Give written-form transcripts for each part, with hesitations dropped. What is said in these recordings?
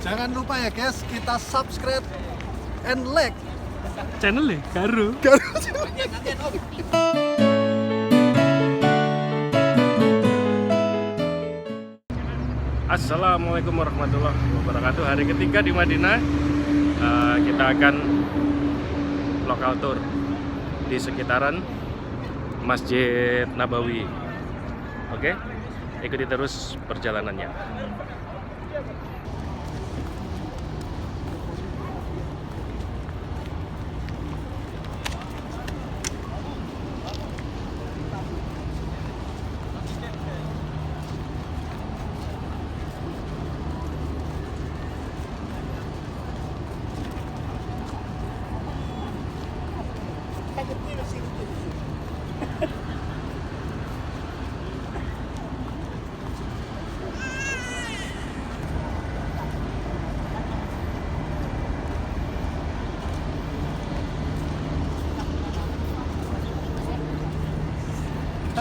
Jangan lupa ya guys, kita subscribe and like channel ya Garu. Assalamualaikum warahmatullahi wabarakatuh. Hari ketiga di Madinah, kita akan lokal tour di sekitaran Masjid Nabawi. Oke, ikuti terus perjalanannya.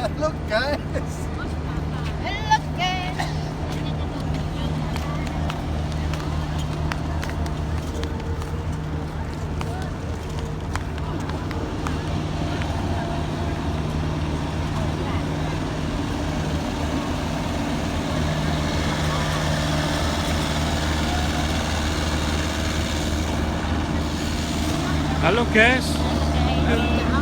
Halo guys. Halo guys. Halo guys.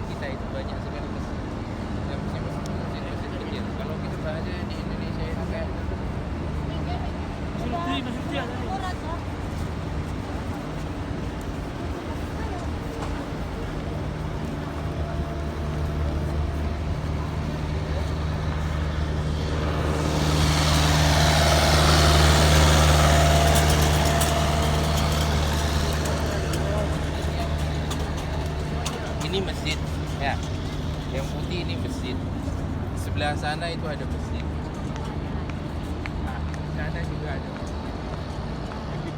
Kita itu banyak sekali mesin kecil. Kalau kita saja di Indonesia itu kayak ini masjid ya, yang putih ini masjid, sebelah sana itu ada masjid, nah sana juga ada, terus di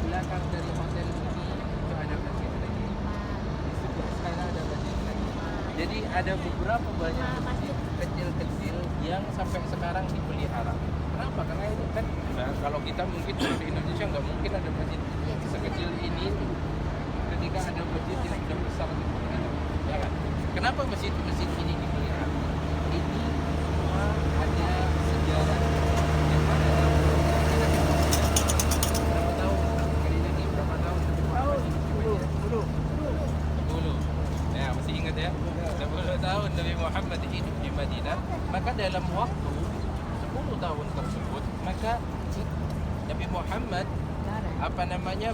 belakang dari hotel ini itu ada masjid lagi, di sebelah sana ada masjid lagi. Jadi ada beberapa banyak masjid kecil-kecil yang sampai sekarang dipelihara. Kenapa? Karena itu kan, nah, kalau kita mungkin di Indonesia nggak mungkin ada masjid sekecil ini. Ketika ada masjid yang sudah besar seperti itu, ya kan? Kenapa masjid-masjid ini dipelihara? Ini semua ada sejarah yang mana berapa tahun? Kali lagi berapa tahun? Dulu. Ya, masih ingat ya? 10 tahun Nabi Muhammad hidup di Madinah. Maka dalam waktu 10 tahun tersebut, maka Nabi Muhammad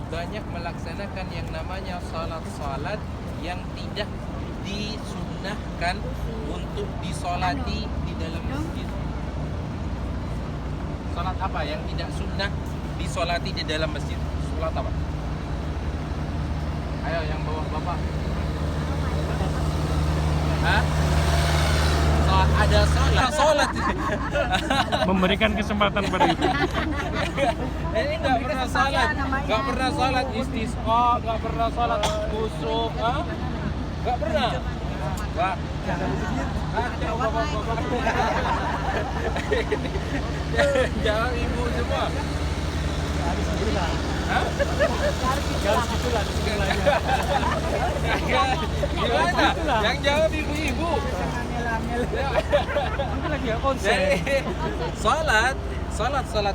banyak melaksanakan yang namanya salat-salat yang tidak disunnahkan untuk disolati di dalam masjid. Salat apa yang tidak sunnah disolati di dalam masjid? Salat apa? Ayo yang bawah bapak. Hah? Ada salat. Memberikan kesempatan pada itu. Ini nggak pernah salat istisqa, nggak pernah salat kusuk, nggak pernah. Wah, jangan ibu semua. Harus gitulah. Gimana? Yang jawab ibu-ibu. Itu lagi ya konser. Jadi, salat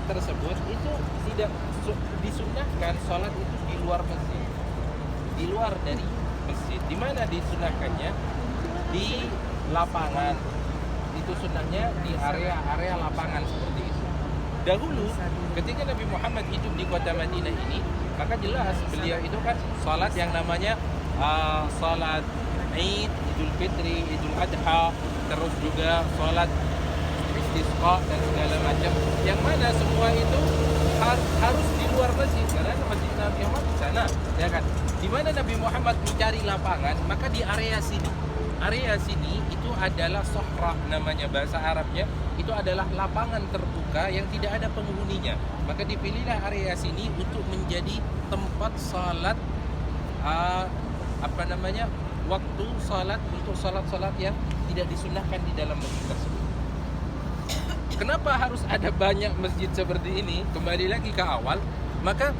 tersebut itu tidak disunnahkan salat itu di luar masjid, di luar dari masjid. Di mana disunahkannya? Di lapangan. Itu sunnahnya di area lapangan seperti itu. Dahulu ketika Nabi Muhammad hidup di kota Madinah ini, maka jelas beliau itu kan salat yang namanya salat Id, Idul Fitri, Idul Adha, terus juga salat istisqa dan segala macam. Yang mana semua itu harus di luar masjid karena masjid Nabi Muhammad di sana, ya kan? Di mana Nabi Muhammad mencari lapangan, maka di area sini. Area sini itu adalah sohrah namanya bahasa Arabnya, itu adalah lapangan terbuka yang tidak ada penghuninya. Maka dipilihlah area sini untuk menjadi tempat salat waktu salat untuk salat-salat yang tidak disunahkan di dalam masjid tersebut. Kenapa harus ada banyak masjid seperti ini? Kembali lagi ke awal, maka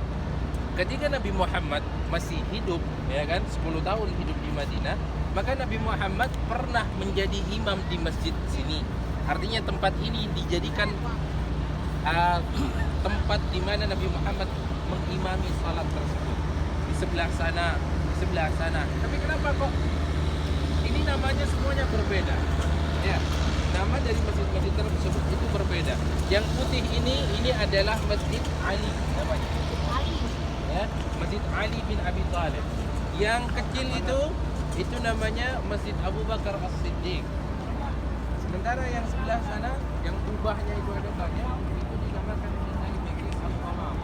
ketika Nabi Muhammad masih hidup, ya kan, 10 tahun hidup di Madinah, maka Nabi Muhammad pernah menjadi imam di masjid sini. Artinya tempat ini dijadikan tempat di mana Nabi Muhammad mengimami salat tersebut. Di sebelah sana, di sebelah sana. Tapi kenapa kok ini namanya semuanya berbeda? Ya, nama dari masjid-masjid tersebut itu berbeda. Yang putih ini adalah Masjid Ali namanya. Ya, Masjid Ali bin Abi Thalib. Yang kecil itu namanya Masjid Abu Bakar As-Siddiq. Sementara yang sebelah sana, yang kubahnya itu ada banyak, itu dinamakan dengan Masjid Al-Qamam.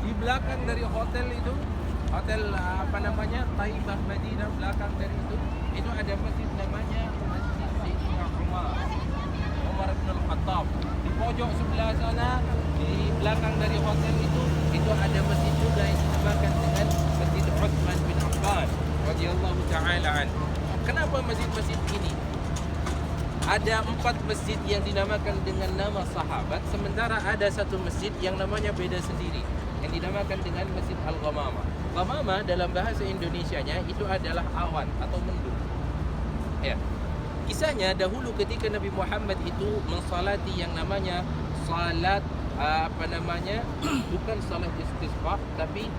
Di belakang dari hotel itu, hotel Taibah Madinah, belakang dari itu ada masjid namanya Masjid Sayyidina Umar bin Al-Khattab. Di pojok sebelah sana, di belakang dari hotel itu ada masjid juga yang dinamakan dengan Masjid Utsman bin Affan radhiyallahu taala an. Kenapa masjid-masjid ini? Ada 4 masjid yang dinamakan dengan nama sahabat, sementara ada satu masjid yang namanya beda sendiri, yang dinamakan dengan Masjid Al-Ghamamah. Ghamamah dalam bahasa Indonesianya itu adalah awan atau mendung. Ya. Kisahnya dahulu ketika Nabi Muhammad itu mensalati yang namanya salat bukan salat istisqa tapi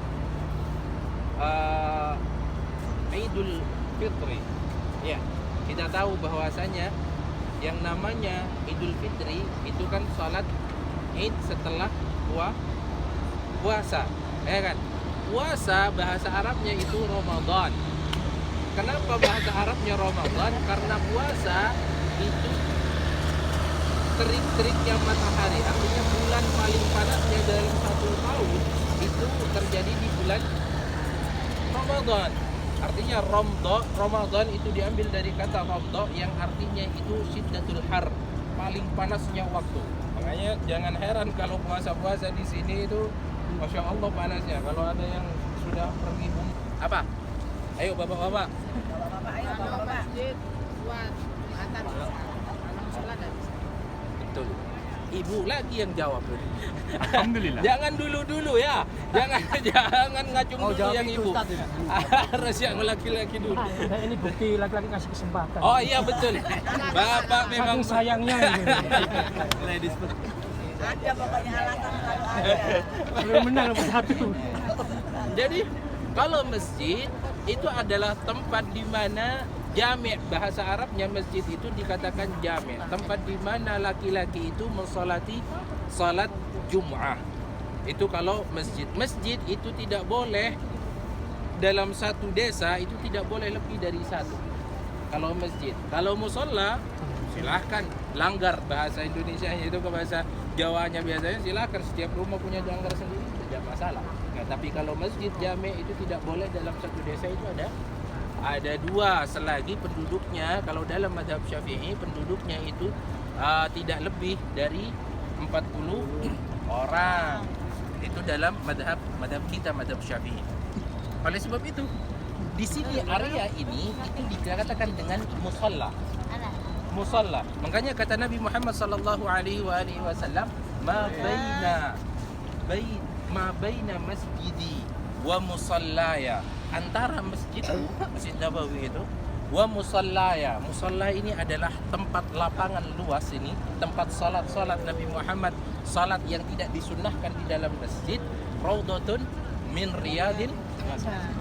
Idul Fitri. Ya, kita tahu bahwasanya yang namanya Idul Fitri itu kan salat Id setelah puasa, ya kan? Puasa bahasa Arabnya itu Ramadan. Kenapa bahasa Arabnya Ramadan? Karena puasa itu terik-teriknya matahari, artinya bulan paling panasnya dalam 1 tahun itu terjadi di bulan Ramadan. Artinya Ramadan itu diambil dari kata Ramda yang artinya itu syiddatul har, paling panasnya waktu. Makanya jangan heran kalau puasa-puasa di sini itu Masya Allah panasnya. Kalau ada yang sudah pergi apa? Ayo bapak-bapak. Ayo bapak. Buat antar sholat dan betul. Ibu lagi yang jawab. Alhamdulillah. Jangan dulu ya. Jangan ngacung dulu yang ibu. Harus yang laki-laki dulu. Nah, ini bukti laki-laki kasih kesempatan. Oh iya betul. Bapak memang Saking sayangnya ladies first. ada pokoknya alasan kalau ada. belum menang nomor 1. Jadi kalau masjid itu adalah tempat di mana jami', bahasa Arabnya masjid itu dikatakan jami', tempat di mana laki-laki itu mensolati salat Jum'ah. Itu kalau masjid. Masjid itu tidak boleh dalam satu desa itu tidak boleh lebih dari 1. Kalau masjid, kalau musola silahkan langgar, bahasa Indonesia itu ke bahasa Jawanya biasanya silahkan, setiap rumah punya langgar sendiri tidak masalah. Nah, tapi kalau masjid jami' itu tidak boleh dalam satu desa itu ada 2 selagi penduduknya, kalau dalam mazhab Syafi'i penduduknya itu tidak lebih dari 40 orang. Itu dalam mazhab kita, mazhab Syafi'i. Oleh sebab itu di sini area ini itu dikatakan dengan musalla. Musalla. Makanya kata Nabi Muhammad sallallahu alaihi wasallam, ma baina masjidi wa musallaya, antara masjidku, Masjid Nabawi itu, wa musallaya. Musalla ini adalah tempat lapangan luas ini, tempat salat Nabi Muhammad, salat yang tidak disunnahkan di dalam masjid, raudhatun min riyadil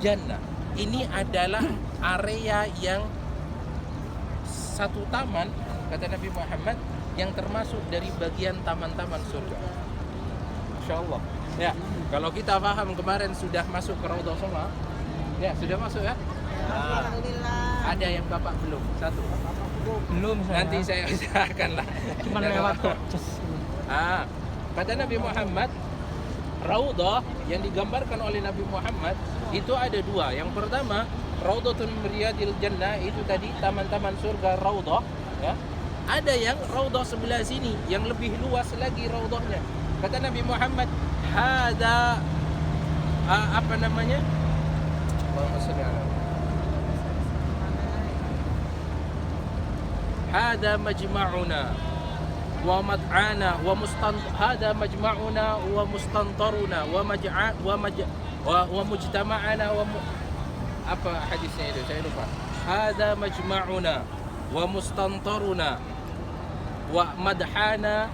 jannah. ini adalah area yang satu taman, kata Nabi Muhammad, yang termasuk dari bagian taman-taman surga. Masya Allah. Ya, kalau kita paham kemarin sudah masuk ke Raudhah semua. Ya, sudah masuk ya? Alhamdulillah. Ada yang Bapak belum? Satu. Belum saya. Nanti saya usahakan lah. Cuma lewat kok. Kata Nabi Muhammad, Raudhah yang digambarkan oleh Nabi Muhammad itu ada dua. Yang pertama, Raudhatun min riyadil jannah, itu tadi taman-taman surga Raudhah, ya. Ada yang Raudhah sebelah sini yang lebih luas lagi Raudhahnya. Kata Nabi Muhammad, hada apa namanya? Allahumma shalli ala hada majma'una wa mad'ana wa hada majma'una wa mustantaruna wa mujtama'ana apa hadisnya itu saya lupa. Hada majma'una wa mustantaruna wa madhana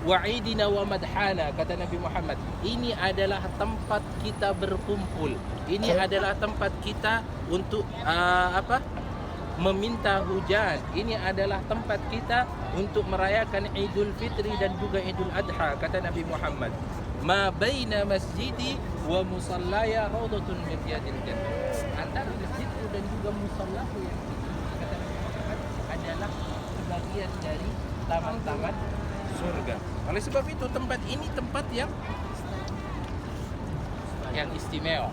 wa idina wa madhana, kata Nabi Muhammad. Ini adalah tempat kita berkumpul. Ini adalah tempat kita untuk meminta hujan. Ini adalah tempat kita untuk merayakan Idul Fitri dan juga Idul Adha, kata Nabi Muhammad. Ma baina masjidi wa musallaya raudhatun min riyadil jannah. Antara masjidku dan juga musallahu yang kata Nabi Muhammad adalah sebagian dari taman-taman surga. Oleh sebab itu tempat ini tempat yang istimewa.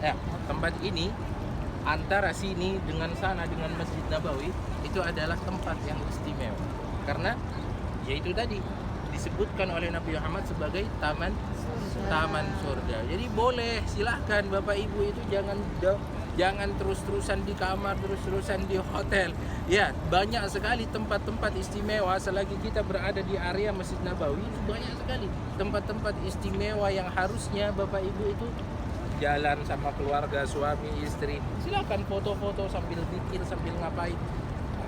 Ya, tempat ini antara sini dengan sana dengan Masjid Nabawi itu adalah tempat yang istimewa. Karena yaitu tadi disebutkan oleh Nabi Muhammad sebagai taman surga. Jadi boleh, silahkan Bapak Ibu itu jangan terus-terusan di kamar, terus-terusan di hotel. Ya, banyak sekali tempat-tempat istimewa selagi kita berada di area Masjid Nabawi. Itu banyak sekali tempat-tempat istimewa yang harusnya Bapak Ibu itu jalan sama keluarga, suami, istri. Silakan foto-foto sambil zikir, sambil ngapain.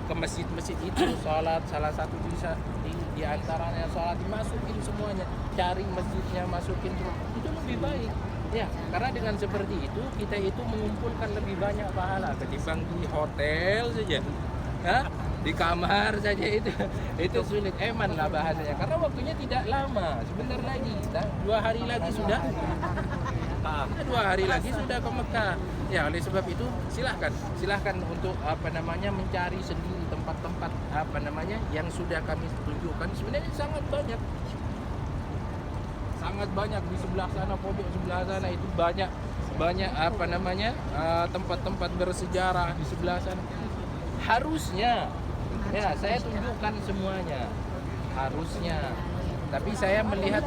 Ke masjid-masjid itu sholat, salah satu bisa di antaranya sholat, dimasukin semuanya, cari masjidnya, masukin semua, itu lebih baik ya, karena dengan seperti itu kita itu mengumpulkan lebih banyak pahala ketimbang di hotel saja, ya, di kamar saja. Itu sulit, eman lah bahasanya, karena waktunya tidak lama, sebentar lagi, 2 hari lagi sudah 2 hari lagi sudah ke Mekah. Ya, oleh sebab itu silahkan untuk mencari sendiri tempat-tempat yang sudah kami tunjukkan. Sebenarnya sangat banyak di sebelah sana, pojok sebelah sana itu banyak tempat-tempat bersejarah di sebelah sana. Harusnya ya saya tunjukkan semuanya, harusnya. Tapi saya melihat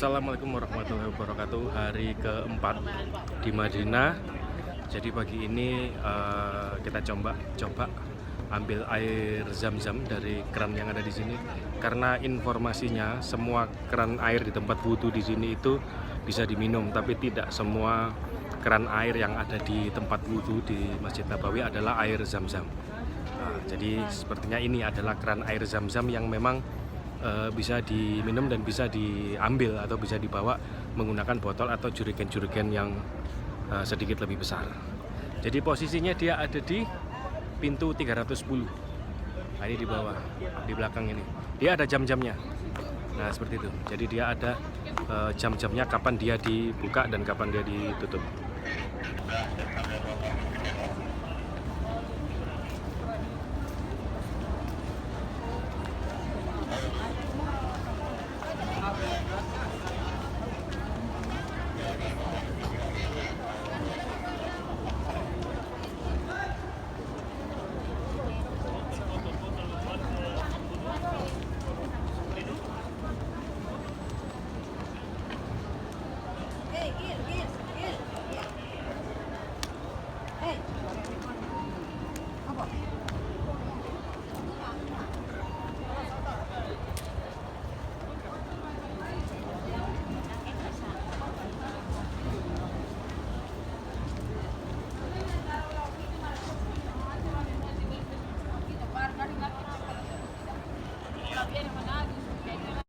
Assalamualaikum warahmatullahi wabarakatuh. Hari keempat di Madinah. Jadi pagi ini kita coba ambil air zam-zam dari keran yang ada di sini. Karena informasinya semua keran air di tempat wudhu di sini itu bisa diminum, tapi tidak semua keran air yang ada di tempat wudhu di Masjid Nabawi adalah air zam-zam. Nah, jadi sepertinya ini adalah keran air zam-zam yang memang bisa diminum dan bisa diambil atau bisa dibawa menggunakan botol atau jerigen-jerigen yang sedikit lebih besar. Jadi posisinya dia ada di pintu 310. Nah, ini di bawah, di belakang ini. Dia ada jam-jamnya. Nah, seperti itu. Jadi dia ada jam-jamnya kapan dia dibuka dan kapan dia ditutup.